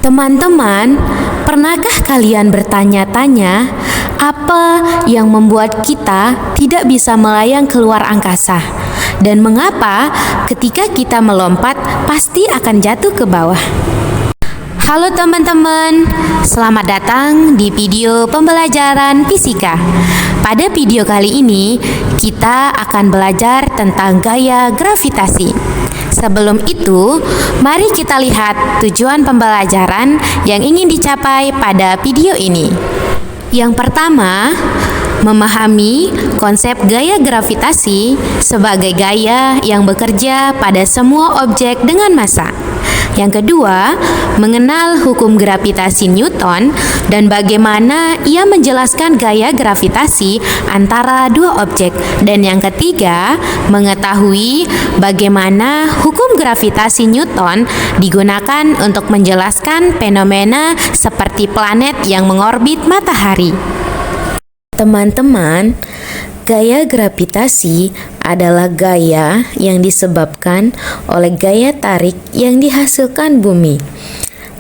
Teman-teman, pernahkah kalian bertanya-tanya apa yang membuat kita tidak bisa melayang keluar angkasa? Dan mengapa ketika kita melompat pasti akan jatuh ke bawah? Halo teman-teman, selamat datang di video pembelajaran fisika. Pada video kali ini, kita akan belajar tentang gaya gravitasi. Sebelum itu, mari kita lihat tujuan pembelajaran yang ingin dicapai pada video ini. Yang pertama, memahami konsep gaya gravitasi sebagai gaya yang bekerja pada semua objek dengan massa. Yang kedua, mengenal hukum gravitasi Newton dan bagaimana ia menjelaskan gaya gravitasi antara dua objek. Dan yang ketiga, mengetahui bagaimana hukum gravitasi Newton digunakan untuk menjelaskan fenomena seperti planet yang mengorbit matahari. Teman-teman, gaya gravitasi adalah gaya yang disebabkan oleh gaya tarik yang dihasilkan bumi.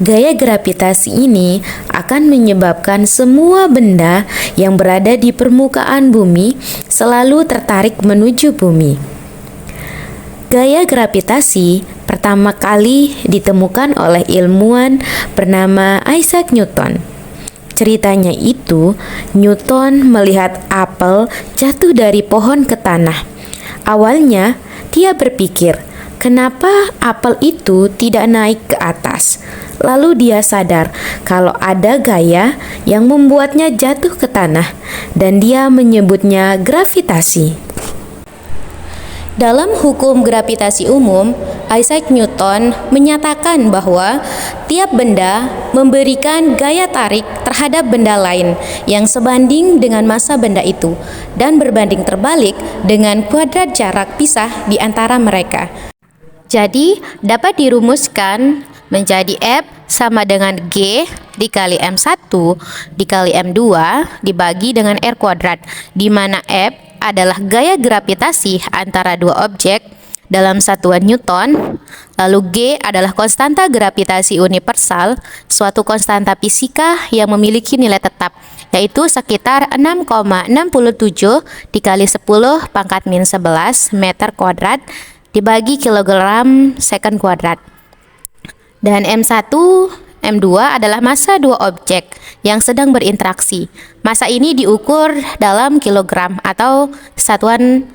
Gaya gravitasi ini akan menyebabkan semua benda yang berada di permukaan bumi selalu tertarik menuju bumi. Gaya gravitasi pertama kali ditemukan oleh ilmuwan bernama Isaac Newton. Ceritanya itu, Newton melihat apel jatuh dari pohon ke tanah. Awalnya, dia berpikir, kenapa apel itu tidak naik ke atas? Lalu dia sadar kalau ada gaya yang membuatnya jatuh ke tanah, dan dia menyebutnya gravitasi. Dalam hukum gravitasi umum, Isaac Newton menyatakan bahwa tiap benda memberikan gaya tarik terhadap benda lain yang sebanding dengan massa benda itu dan berbanding terbalik dengan kuadrat jarak pisah di antara mereka. Jadi, dapat dirumuskan menjadi F sama dengan G dikali M1 dikali M2 dibagi dengan R kuadrat, di mana F adalah gaya gravitasi antara dua objek dalam satuan Newton, lalu G adalah konstanta gravitasi universal, suatu konstanta fisika yang memiliki nilai tetap, yaitu sekitar 6,67 dikali 10 pangkat min 11 meter kuadrat dibagi kilogram second kuadrat. Dan M1, M2 adalah massa dua objek yang sedang berinteraksi. Massa ini diukur dalam kilogram atau satuan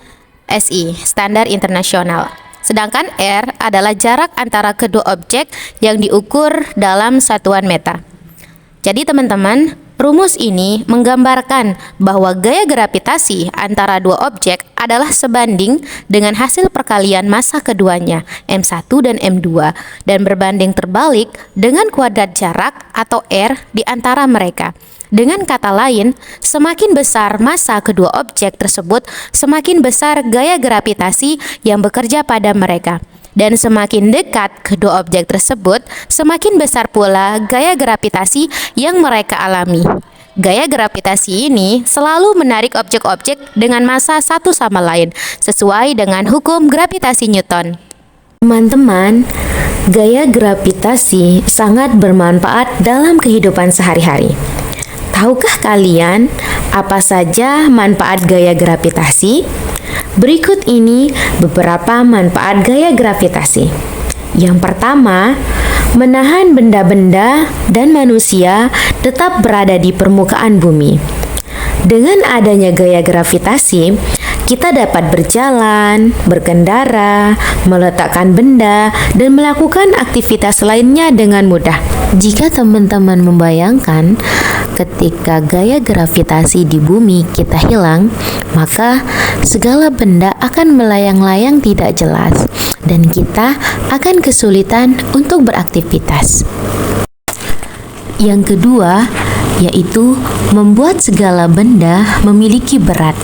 SI, standar internasional. Sedangkan R adalah jarak antara kedua objek yang diukur dalam satuan meter. Jadi teman-teman, rumus ini menggambarkan bahwa gaya gravitasi antara dua objek adalah sebanding dengan hasil perkalian massa keduanya, M1 dan M2, dan berbanding terbalik dengan kuadrat jarak atau R di antara mereka. Dengan kata lain, semakin besar massa kedua objek tersebut, semakin besar gaya gravitasi yang bekerja pada mereka. Dan semakin dekat kedua objek tersebut, semakin besar pula gaya gravitasi yang mereka alami. Gaya gravitasi ini selalu menarik objek-objek dengan massa satu sama lain, sesuai dengan hukum gravitasi Newton. Teman-teman, gaya gravitasi sangat bermanfaat dalam kehidupan sehari-hari. Tahukah kalian apa saja manfaat gaya gravitasi? Berikut ini beberapa manfaat gaya gravitasi. Yang pertama, menahan benda-benda dan manusia tetap berada di permukaan bumi. Dengan adanya gaya gravitasi, kita dapat berjalan, berkendara, meletakkan benda, dan melakukan aktivitas lainnya dengan mudah. Jika teman-teman membayangkan ketika gaya gravitasi di bumi kita hilang, maka segala benda akan melayang-layang tidak jelas dan kita akan kesulitan untuk beraktivitas. Yang kedua, yaitu membuat segala benda memiliki berat.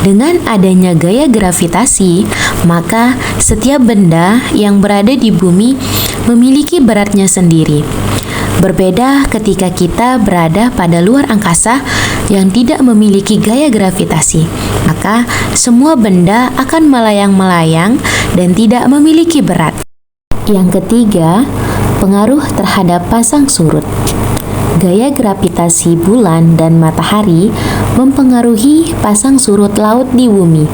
Dengan adanya gaya gravitasi, maka setiap benda yang berada di bumi memiliki beratnya sendiri. Berbeda ketika kita berada pada luar angkasa yang tidak memiliki gaya gravitasi, maka semua benda akan melayang-melayang dan tidak memiliki berat. Yang ketiga, Pengaruh terhadap pasang surut. Gaya gravitasi bulan dan matahari mempengaruhi pasang surut laut di bumi,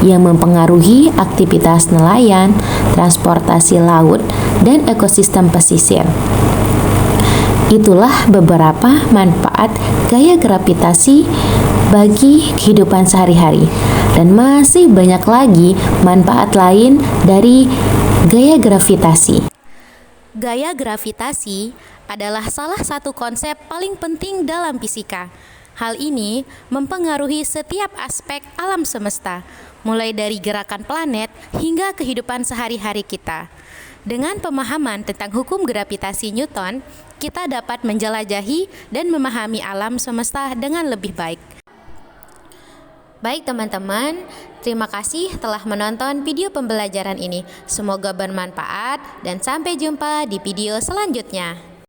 yang mempengaruhi aktivitas nelayan, transportasi laut, dan ekosistem pesisir. Itulah beberapa manfaat gaya gravitasi bagi kehidupan sehari-hari, dan masih banyak lagi manfaat lain dari gaya gravitasi. Gaya gravitasi adalah salah satu konsep paling penting dalam fisika. Hal ini mempengaruhi setiap aspek alam semesta, mulai dari gerakan planet hingga kehidupan sehari-hari kita. Dengan pemahaman tentang hukum gravitasi Newton, kita dapat menjelajahi dan memahami alam semesta dengan lebih baik. Baik teman-teman, terima kasih telah menonton video pembelajaran ini. Semoga bermanfaat dan sampai jumpa di video selanjutnya.